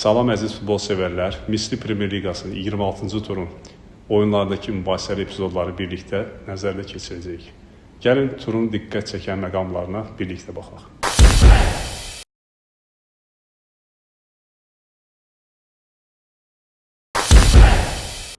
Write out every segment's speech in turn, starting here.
Salam əziz futbol sevərlər. Misri Premyer Liqasının 26-cı turun oyunlardakı mübahisəli epizodları birlikdə nəzərdə keçirəcəyik. Gəlin turun diqqət çəkən məqamlarına birlikdə baxaq.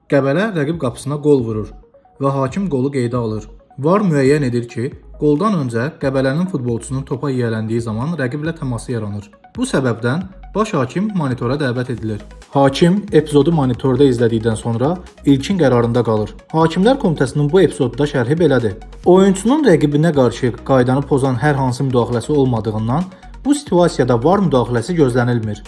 Qəbələ rəqib qapısına qol vurur və hakim qolu qeydə alır. VAR müəyyən edir ki, qoldan öncə Qəbələnin futbolçusunun topa yiyələndiyi zaman rəqiblə təması yaranır. Bu səbəbdən baş hakim monitora dəvət edilir. Hakim epizodu monitorda izlədikdən sonra ilkin qərarında qalır. Hakimlər Komitəsinin bu epizodda şərhi belədir. Oyunçunun rəqibinə qarşı qaydanı pozan hər hansı müdaxiləsi olmadığından bu situasiyada VAR müdaxiləsi gözlənilmir.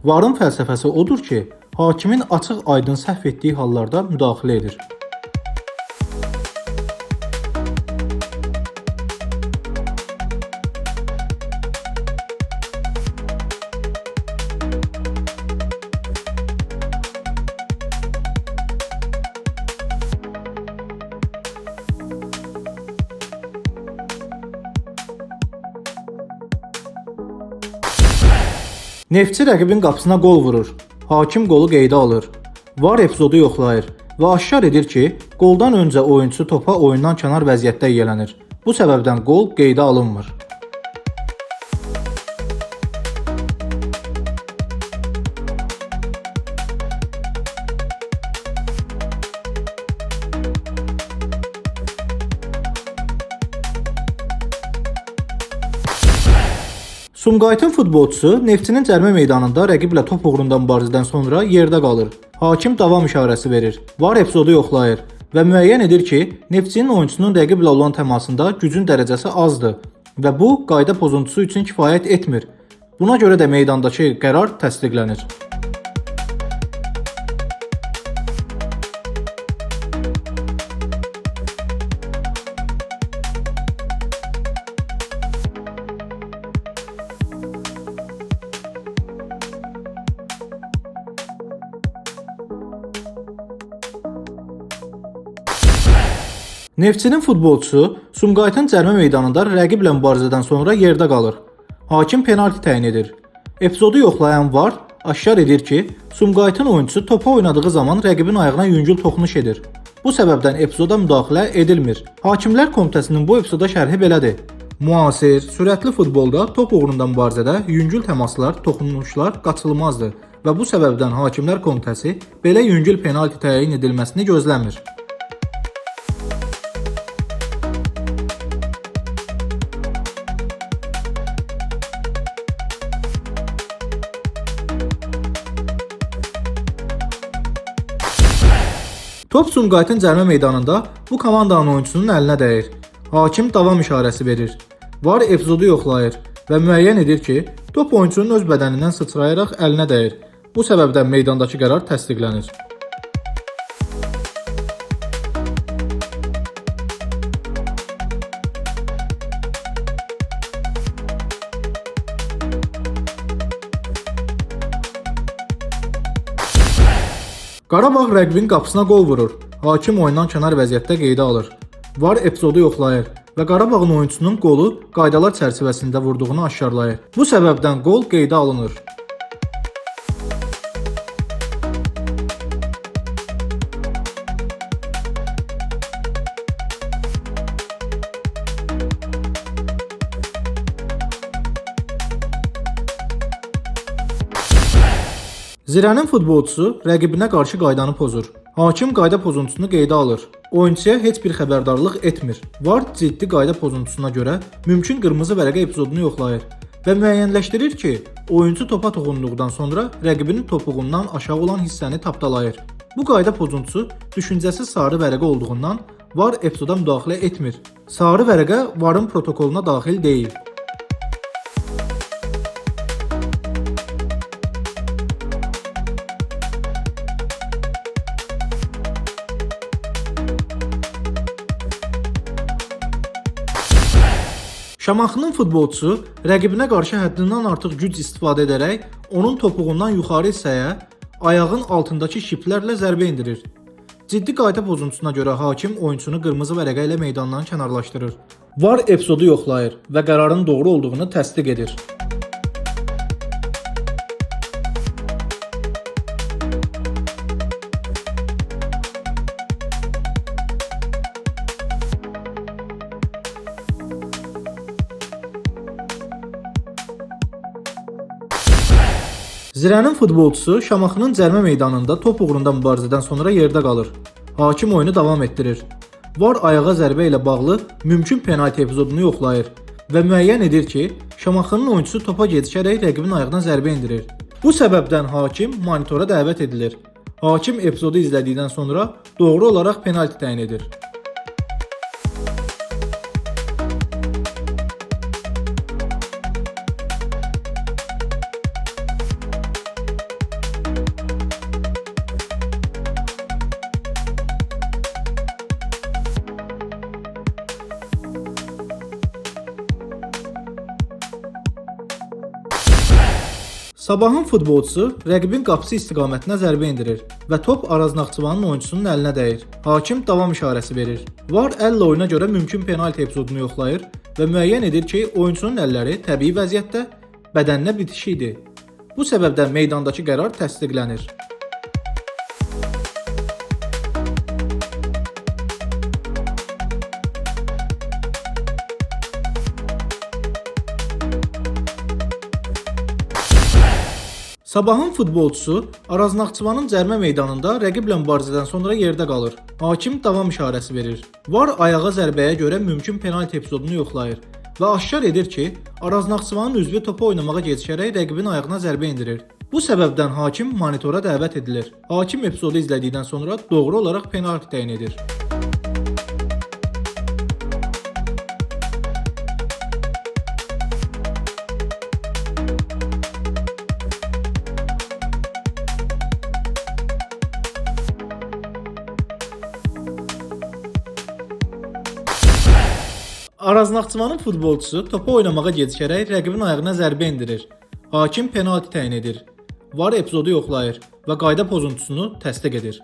VAR-ın fəlsəfəsi odur ki, hakimin açıq-aydın səhv etdiyi hallarda müdaxilə edir. Neftçi rəqibin qapısına qol vurur. Hakim qolu qeydə alır. VAR epizodu yoxlayır və aşkar edir ki, qoldan öncə oyunçu topa oyundan kənar vəziyyətdə yiyələnir. Bu səbəbdən qol qeydə alınmır. Sumqayıtın futbolçusu Neftçinin cərimə meydanında rəqiblə top uğrunda mübarizədən sonra yerdə qalır. Hakim davam işarəsi verir. VAR epizodu yoxlayır və müəyyən edir ki, Neftçinin oyunçusunun rəqiblə olan təmasında gücün dərəcəsi azdır və bu qayda pozuntusu üçün kifayət etmir. Buna görə də meydandakı qərar təsdiqlənir. Neftçinin futbolçusu Sumqayıtın cərimə meydanında rəqiblə mübarizədən sonra yerdə qalır. Hakim penalti təyin edir. Epizodu yoxlayan VAR aşkar edir ki, Sumqayıtın oyunçusu topa oynadığı zaman rəqibin ayağına yüngül toxunuş edir. Bu səbəbdən epizoda müdaxilə edilmir. Hakimlər Komitəsinin bu epizoda şərhi belədir. Müasir, sürətli futbolda top uğrunda mübarizədə yüngül təmaslar, toxunuşlar qaçılmazdır və bu səbəbdən Hakimlər Komitəsi belə yüngül penalti təyin edilməsini gözləmir. Top Sumqayıtın cərimə meydanında bu komandanın oyunçusunun əlinə dəyir. Hakim davam işarəsi verir. VAR epizodu yoxlayır və müəyyən edir ki, top oyunçunun öz bədənindən sıçrayaraq əlinə dəyir. Bu səbəbdən meydandakı qərar təsdiqlənir. Qarabağ rəqibin qapısına qol vurur. Hakim oyundan kənar vəziyyətdə qeydə alır. VAR epizodu yoxlayır və Qarabağın oyunçusunun qolu qaydalar çərçivəsində vurduğunu aşkarlayır. Bu səbəbdən qol qeydə alınır. Zirənin futbolçusu rəqibinə qarşı qaydanı pozur. Hakim qayda pozuntusunu qeydə alır. Oyunçuya heç bir xəbərdarlıq etmir. VAR ciddi qayda pozuntusuna görə mümkün qırmızı vərəqə epizodunu yoxlayır və müəyyənləşdirir ki, oyuncu topa toxunduqdan sonra rəqibinin topuğundan aşağı olan hissəni tapdalayır. Bu qayda pozuntusu düşüncəsiz sarı vərəqə olduğundan VAR epizoda müdaxilə etmir. Sarı vərəqə VAR-ın protokoluna daxil deyil. Şamaxının futbolçusu rəqibinə qarşı həddindən artıq güc istifadə edərək onun topuğundan yuxarı hissəyə ayağın altındakı şiplərlə zərbə endirir. Ciddi qayda pozuntusuna görə hakim oyunçunu qırmızı vərəqə ilə meydandan kənarlaşdırır. VAR epizodu yoxlayır və qərarın doğru olduğunu təsdiq edir. Zirənin futbolçusu Şamaxının cərmə meydanında top uğrunda mübarizədən sonra yerdə qalır. Hakim oyunu davam etdirir. VAR ayağa zərbə ilə bağlı mümkün penalti epizodunu yoxlayır və müəyyən edir ki, Şamaxının oyunçusu topa gedişərək rəqibin ayağına zərbə endirir. Bu səbəbdən hakim monitora dəvət edilir. Hakim epizodu izlədikdən sonra doğru olaraq penalti təyin edir. Sabahın futbolçusu rəqibin qapısı istiqamətinə zərbə endirir və top Araz Naxçıvanın oyunçusunun əlinə dəyir. Hakim davam işarəsi verir. VAR əllə oyuna görə mümkün penalti epizodunu yoxlayır və müəyyən edir ki, oyunçunun əlləri təbii vəziyyətdə bədəninə bitişik idi. Bu səbəbdən meydandakı qərar təsdiqlənir. Sabahın futbolçusu Araz Naxçıvanın cərmə meydanında rəqiblə mübarizədən sonra yerdə qalır. Hakim davam işarəsi verir. VAR ayağa zərbəyə görə mümkün penalti epizodunu yoxlayır və aşkar edir ki, Araz Naxçıvanın üzvü topa oynamağa gedişərək rəqibin ayağına zərbə endirir. Bu səbəbdən hakim monitora dəvət edilir. Hakim epizodu izlədikdən sonra doğru olaraq penalti təyin edir. Araz Naxçıvanın futbolçusu topa oynamağa gedişərək rəqibin ayağına zərbə endirir. Hakim penalti təyin edir. VAR epizodu yoxlayır və qayda pozuntusunu təsdiq edir.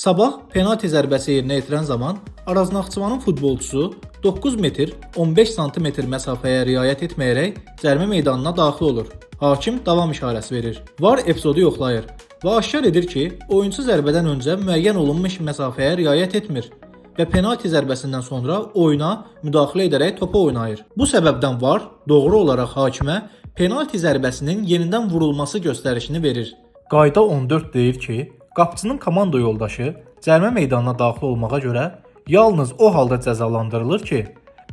Sabah penalti zərbəsi yerinə yetirən zaman Araz Naxçıvanın futbolçusu 9 metr 15 sm məsafəyə riayət etməyərək cərmə meydanına daxil olur. Hakim davam işarəsi verir. VAR epizodu yoxlayır və aşkar edir ki, oyunçu zərbədən öncə müəyyən olunmuş məsafəyə riayət etmir və penalti zərbəsindən sonra oyuna müdaxilə edərək topa oynayır. Bu səbəbdən VAR doğru olaraq hakimə penalti zərbəsinin yenidən vurulması göstərişini verir. Qayda 14 deyir ki, qapıçının komanda yoldaşı cərmə meydanına daxil olmağa görə yalnız o halda cəzalandırılır ki,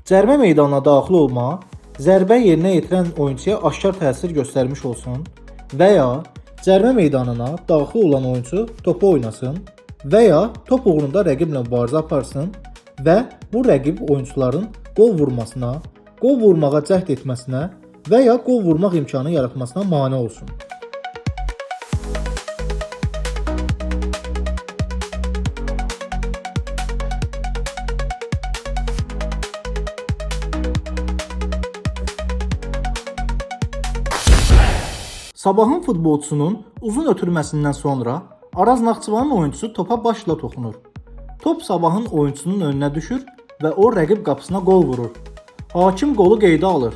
cərmə meydanına daxil olma zərbə yerinə yetirən oyunçuya aşkar təsir göstərmiş olsun və ya cərmə meydanına daxil olan oyunçu topu oynasın və ya top uğrunda rəqiblə mübarizə aparsın və bu rəqib oyunçuların qol vurmasına, qol vurmağa cəhd etməsinə və ya qol vurmaq imkanı yaratmasına mane olsun. Sabahın futbolçusunun uzun ötürməsindən sonra Araz Naxçıvanın oyunçusu topa başla toxunur. Top Sabahın oyunçusunun önünə düşür və o rəqib qapısına qol vurur. Hakim qolu qeydə alır.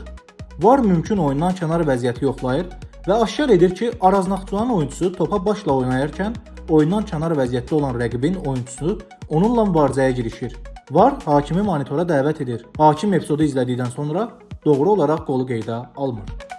VAR mümkün oyundan kənar vəziyyəti yoxlayır və aşkar edir ki, Araz Naxçıvanın oyunçusu topa başla oynayarkən oyundan kənar vəziyyətdə olan rəqibin oyunçusu onunla mübarizəyə girişir. VAR hakimi monitora dəvət edir. Hakim epizodu izlədikdən sonra doğru olaraq qolu qeydə almır.